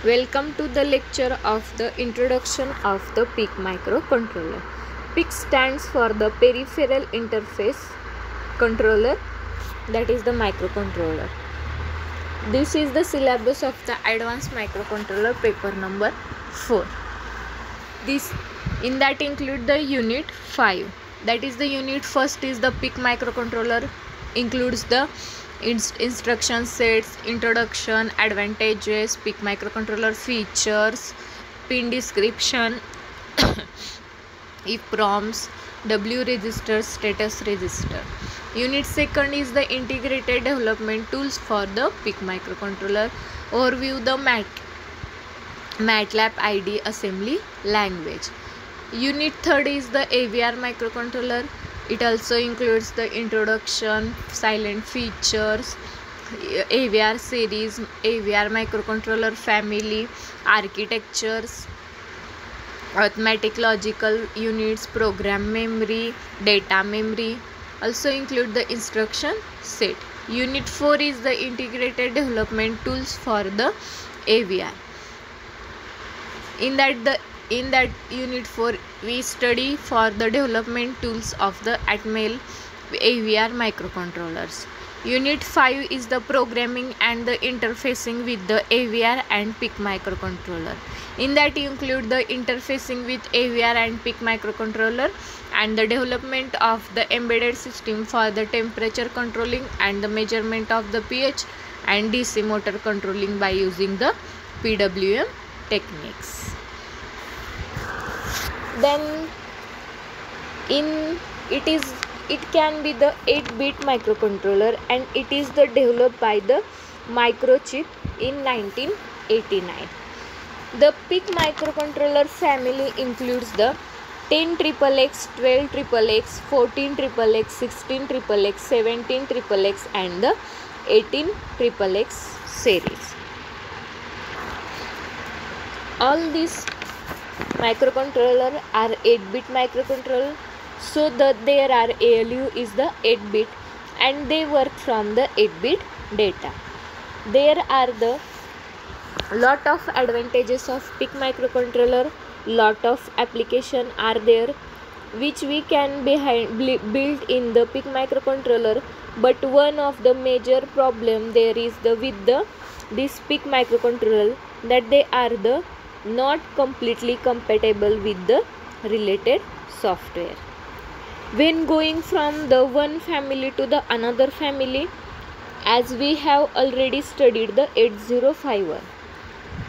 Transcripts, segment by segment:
Welcome to the lecture of the introduction of the PIC microcontroller. PIC stands for the peripheral interface controller, that is the microcontroller. This is the syllabus of the advanced microcontroller paper number 4. This in that include the unit 5. That is the unit first is the PIC microcontroller, includes the instruction sets, introduction, advantages, PIC microcontroller features, pin description, EPROMs, W register, status register. Unit second is the integrated development tools for the PIC microcontroller. Overview the MATLAB IDE assembly language. Unit third is the AVR microcontroller. It also includes the introduction, silent features, AVR series, AVR microcontroller family, architectures, arithmetic logical units, program memory, data memory. Also include the instruction set. Unit 4 is the integrated development tools for the AVR. In that unit 4 we study for the development tools of the Atmel AVR microcontrollers. Unit 5 is the programming and the interfacing with the AVR and PIC microcontroller. In that include the interfacing with AVR and PIC microcontroller and the development of the embedded system for the temperature controlling and the measurement of the pH and DC motor controlling by using the PWM techniques. Then it can be the 8-bit microcontroller, and it is the developed by the Microchip in 1989. The PIC microcontroller family includes the 10XXX, 12XXX, 14XXX, 16XXX, 17XXX and the 18XXX series. All these microcontroller are 8-bit microcontroller, so their ALU is the 8-bit and they work from the 8-bit data. There are the lot of advantages of PIC microcontroller. Lot of application are there which we can build in the PIC microcontroller, but one of the major problem there is this PIC microcontroller, that they are the not completely compatible with the related software. When going from the one family to the another family, as we have already studied the 8051,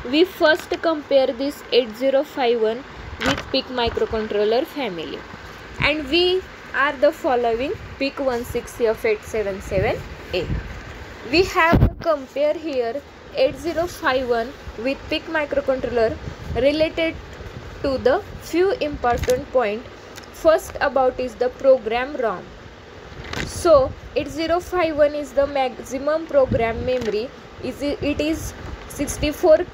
we first compare this 8051 with PIC microcontroller family, and we are the following PIC 16F877A. We have to compare here 8051 with PIC microcontroller related to the few important points. First about is the program ROM. So 8051 is the maximum program memory, it is 64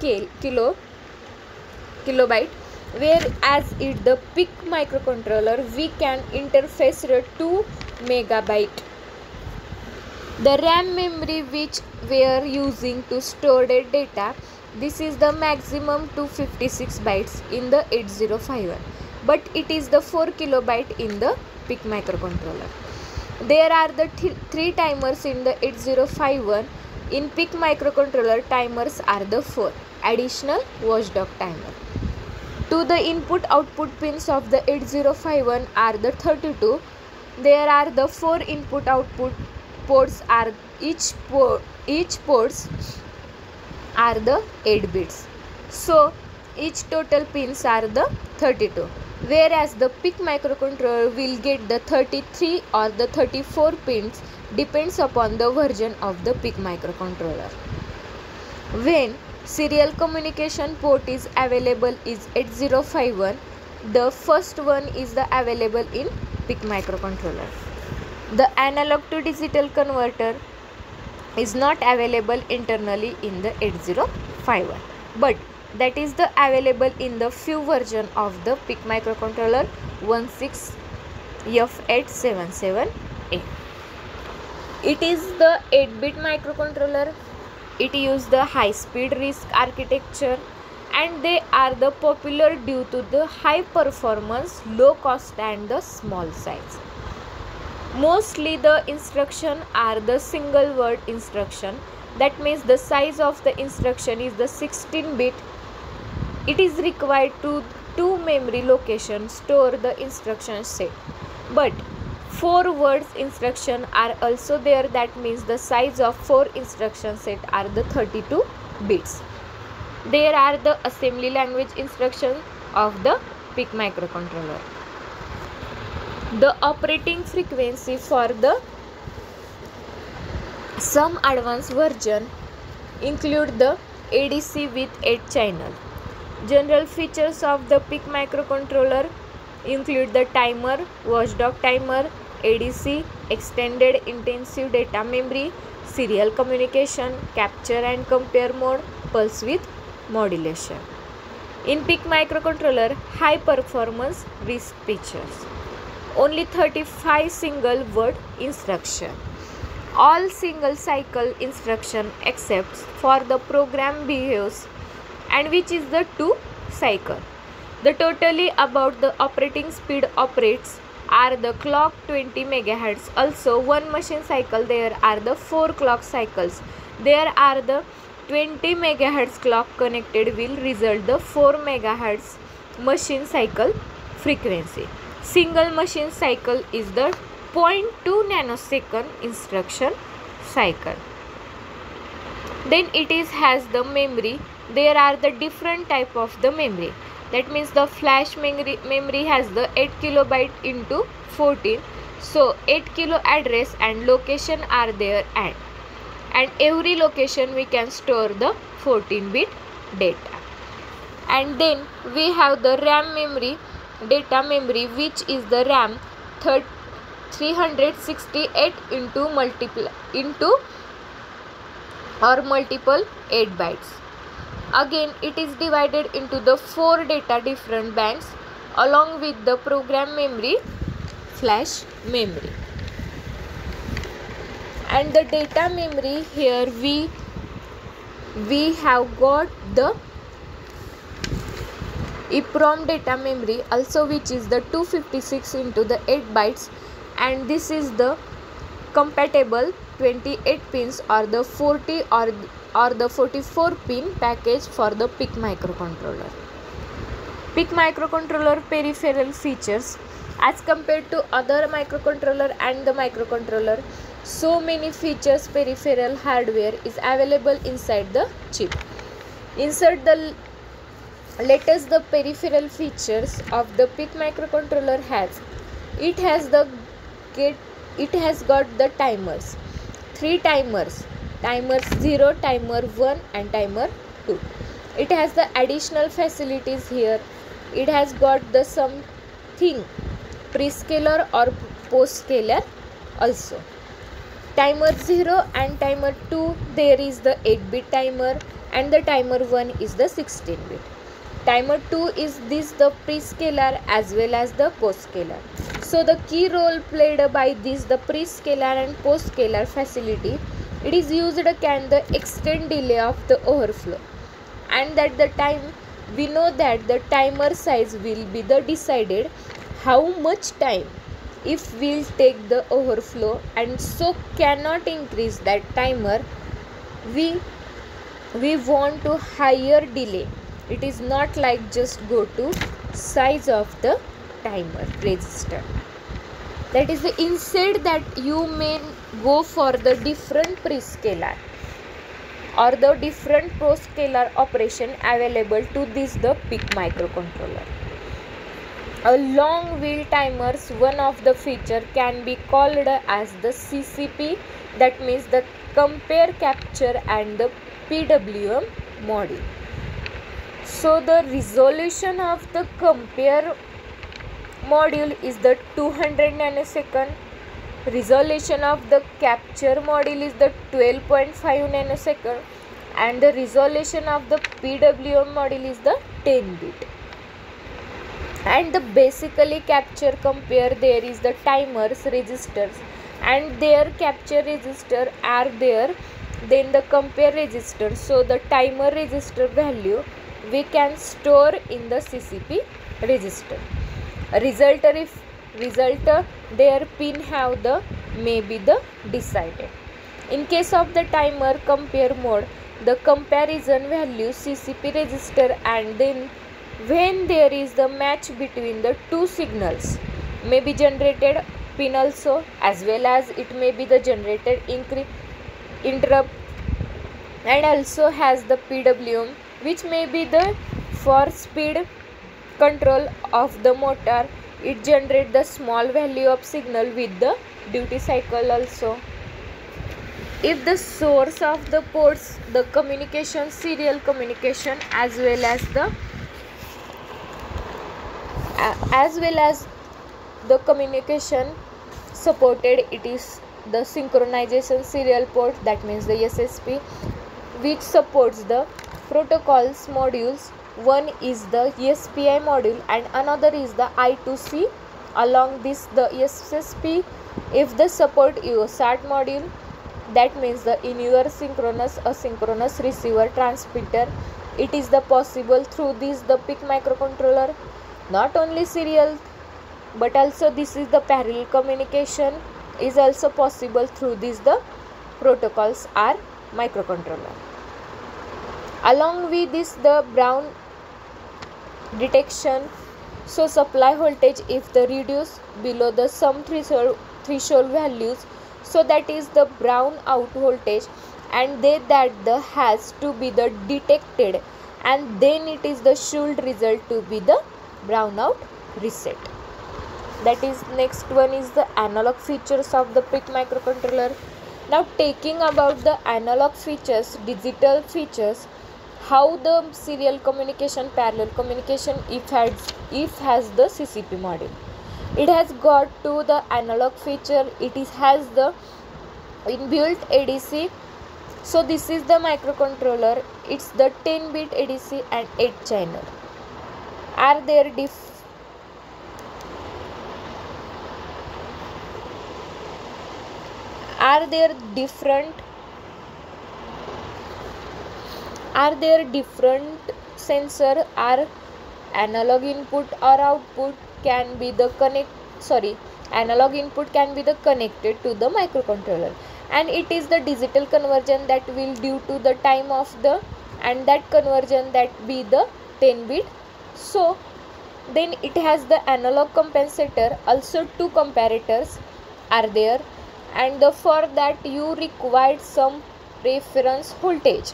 kilobyte, whereas the PIC microcontroller we can interface 2 megabyte. The RAM memory which we are using to store the data, this is the maximum 256 bytes in the 8051, but it is the 4 kilobyte in the PIC microcontroller. There are the 3 timers in the 8051. In PIC microcontroller, timers are the 4 additional watchdog timer. To the input-output pins of the 8051 are the 32. There are the 4 input-output ports are each ports are the 8 bits. So each total pins are the 32. Whereas the PIC microcontroller will get the 33 or the 34 pins, depends upon the version of the PIC microcontroller. When serial communication port is available is 8051, the first one is the available in PIC microcontroller. The analog to digital converter is not available internally in the 8051, but that is the available in the few version of the PIC microcontroller 16F877A. It is the 8-bit microcontroller it uses the high speed RISC architecture, and they are the popular due to the high performance, low cost and the small size. Mostly the instruction are the single word instruction. That means the size of the instruction is the 16 bit. It is required to 2 memory locations store the instruction set. But 4 words instruction are also there. That means the size of 4 instruction set are the 32 bits. There are the assembly language instructions of the PIC microcontroller. The operating frequency for the some advanced version include the ADC with 8 channel. General features of the PIC microcontroller include the timer, watchdog timer, ADC, extended intensive data memory, serial communication, capture and compare mode, pulse width modulation. In PIC microcontroller, high performance RISC features. Only 35 single word instruction. All single cycle instruction except for the program behaves and which is the 2 cycle. The totally about the operating speed operates are the clock 20 MHz. Also one machine cycle there are the 4 clock cycles. There are the 20 MHz clock connected will result the 4 MHz machine cycle frequency. Single machine cycle is the 0.2 nanosecond instruction cycle. Then it is has the memory. There are the different type of the memory. That means the flash memory has the 8 kilobyte into 14. So 8 kilo address and location are there, and every location we can store the 14-bit data. And then we have the RAM memory, data memory, which is the RAM 368 into multiple 8 bytes. Again it is divided into the 4 data different banks along with the program memory, flash memory. And the data memory here we have got the EEPROM data memory also, which is the 256 into the 8 bytes, and this is the compatible 28 pins or the 40 or the 44 pin package for the PIC microcontroller. PIC microcontroller peripheral features as compared to other microcontroller and the microcontroller, so many features peripheral hardware is available inside the chip. Insert the latest the peripheral features of the PIC microcontroller has. It has got the timers, 3 timers, timer 0, timer 1 and timer 2. It has the additional facilities here. It has got the something prescaler or postscaler also. Timer 0 and timer 2 there is the 8-bit timer, and the timer 1 is the 16-bit. Timer 2 is this the prescaler as well as the postscaler. So the key role played by this the prescaler and postscaler facility, it is used can the extend delay of the overflow, and that the time we know that the timer size will be the decided how much time if we'll take the overflow, and so cannot increase that timer. We want to higher delay. It is not like just go to size of the timer register. That is the inside that you may go for the different prescaler or the different postscaler operation available to this the PIC microcontroller. A long wheel timers, one of the feature can be called as the CCP, that means the compare, capture and the PWM module. So the resolution of the compare module is the 200 nanosecond. Resolution of the capture module is the 12.5 nanosecond, and the resolution of the PWM module is the 10-bit. And the basically capture compare there is the timers registers, and their capture register are there Then the compare register. So the timer register value we can store in the CCP register. Result their pin have the maybe the decided. In case of the timer compare mode, the comparison value CCP register, and then when there is the match between the two signals may be generated pin also, as well as it may be the generated interrupt, and also has the PWM, which may be the for speed control of the motor. It generate the small value of signal with the duty cycle also. If the source of the ports, the communication, serial communication, as well as the communication supported, it is the synchronization serial port, that means the SSP, which supports the protocols modules. One is the SPI module and another is the I2C. Along this the SSP, if the support USART module, that means the in your synchronous asynchronous receiver transmitter, it is the possible through this the PIC microcontroller. Not only serial but also this is the parallel communication is also possible through this the protocols are microcontroller. Along with this the brown detection, so supply voltage if the reduce below the some threshold values, so that is the brown out voltage, and that the has to be the detected, and then it is the should result to be the brownout reset. That is next one is the analog features of the PIC microcontroller. Now taking about the analog features, digital features, how the serial communication, parallel communication if has the CCP module. It has got to the analog feature, has the inbuilt ADC. So this is the microcontroller, it's the 10-bit ADC and 8 channel. Are there different sensor are analog input or output can be the analog input can be the connected to the microcontroller, and it is the digital conversion that will due to the time of the, and that conversion that be the 10-bit. So then it has the analog compensator, also two comparators are there, and for that you required some reference voltage,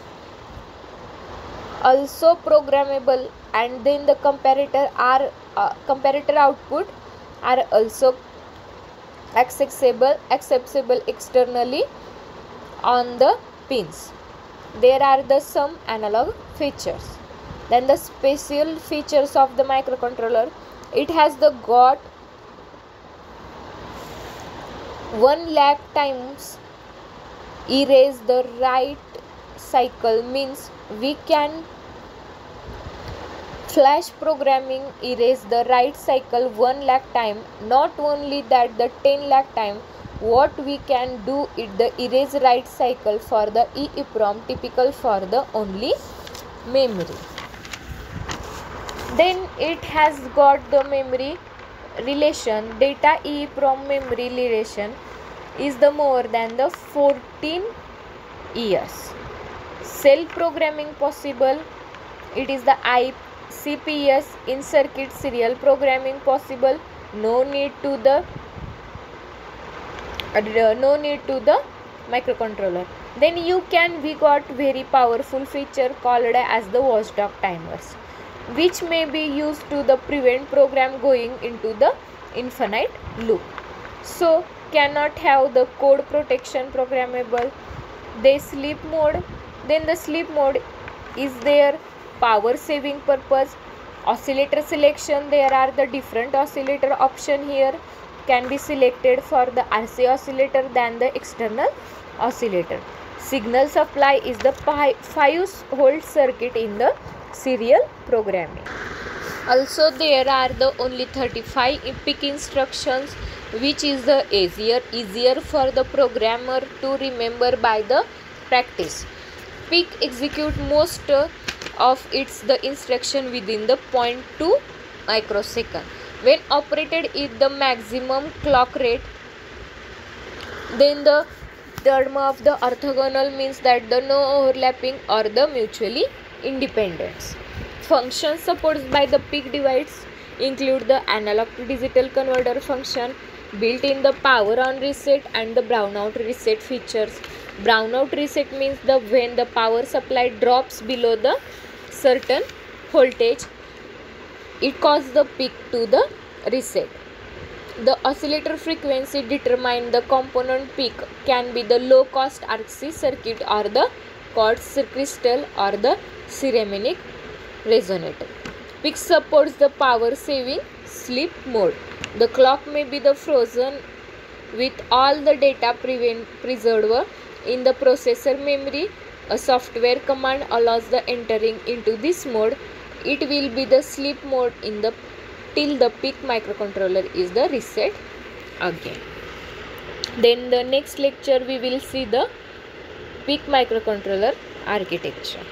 also programmable, and then the comparator output are also accessible externally on the pins. There are the some analog features. Then the special features of the microcontroller, it has the got 1 lakh times erase the write cycle, means we can flash programming erase the write cycle 1 lakh time. Not only that, the 10 lakh time what we can do it the erase write cycle for the EEPROM, typical for the only memory. Then it has got the memory relation, data EEPROM memory relation is the more than the 14 years. Cell programming possible, it is the ICPS in circuit serial programming possible, no need to the microcontroller. Then we got very powerful feature called as the watchdog timers, which may be used to the prevent program going into the infinite loop. So cannot have the code protection programmable. They sleep mode, then the sleep mode is there power saving purpose. Oscillator selection, there are the different oscillator option here can be selected for the RC oscillator than the external oscillator. Signal supply is the 5-volt circuit in the serial programming. Also there are the only 35 PIC instructions, which is the easier for the programmer to remember by the practice. PIC execute most of its the instruction within the 0.2 microsecond. When operated at the maximum clock rate, then the term of the orthogonal means that the no overlapping or the mutually independence. Functions supported by the PIC device include the analog to digital converter function, built in the power on reset and the brownout reset features. Brownout reset means the when the power supply drops below the certain voltage, it causes the PIC to the reset. The oscillator frequency determine the component PIC can be the low cost RC circuit or the quartz crystal or the ceramic resonator. PIC supports the power saving sleep mode. The clock may be the frozen with all the data preserved in the processor memory. A software command allows the entering into this mode. It will be the sleep mode in the till the PIC microcontroller is the reset again. Then the next lecture we will see the PIC microcontroller architecture.